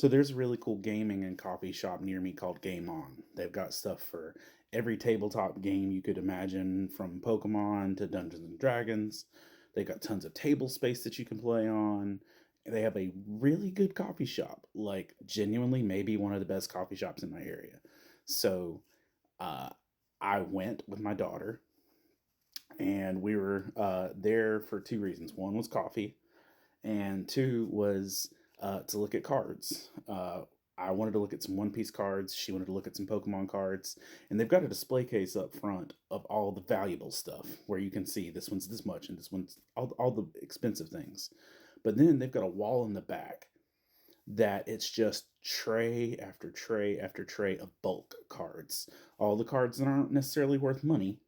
So there's a really cool gaming and coffee shop near me called Game On. They've got stuff for every tabletop game you could imagine, from Pokemon to Dungeons and Dragons. They got tons of table space that you can play on. They have a really good coffee shop, like genuinely maybe one of the best coffee shops in my area. So uh, I went with my daughter, and we were there for two reasons. One was coffee, and two was to look at cards. I wanted to look at some One Piece cards. She wanted to look at some Pokemon cards, and they've got a display case up front of all the valuable stuff where you can see this one's this much and this one's all the expensive things. But then they've got a wall in the back that it's just tray after tray after tray of bulk cards. All the cards that aren't necessarily worth money,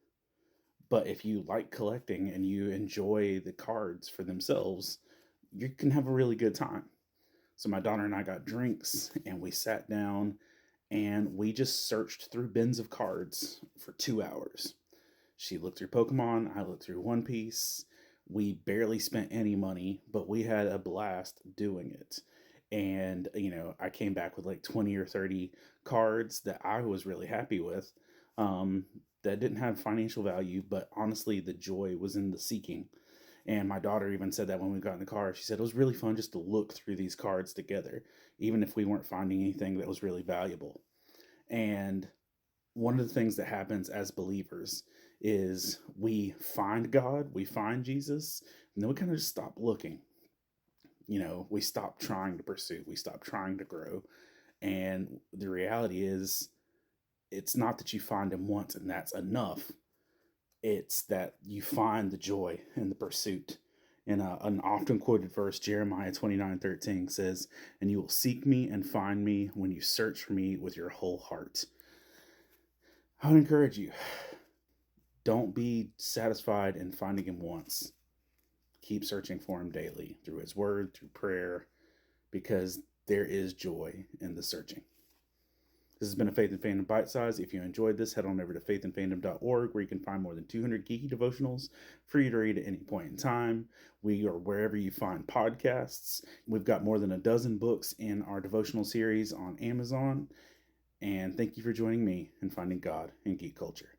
but if you like collecting and you enjoy the cards for themselves, you can have a really good time. So my daughter and I got drinks and we sat down and we just searched through bins of cards for 2 hours. She looked through Pokemon, I looked through One Piece. We barely spent any money, but we had a blast doing it. And, I came back with like 20 or 30 cards that I was really happy with, um, that didn't have financial value, but honestly, the joy was in the seeking. And my daughter even said that when we got in the car. She said it was really fun just to look through these cards together, even if we weren't finding anything that was really valuable. And one of the things that happens as believers is we find God, we find Jesus, and then we kind of just stop looking. We stop trying to pursue, we stop trying to grow. And the reality is, it's not that you find him once and that's enough. It's that you find the joy in the pursuit. In an often quoted verse, Jeremiah 29:13 says, "And you will seek me and find me when you search for me with your whole heart." I would encourage you, don't be satisfied in finding him once. Keep searching for him daily through his word, through prayer, because there is joy in the searching. This has been a Faith and Fandom Bite Size. If you enjoyed this, head on over to faithandfandom.org, where you can find more than 200 geeky devotionals for you to read at any point in time. We are wherever you find podcasts. We've got more than a dozen books in our devotional series on Amazon. And thank you for joining me in finding God in geek culture.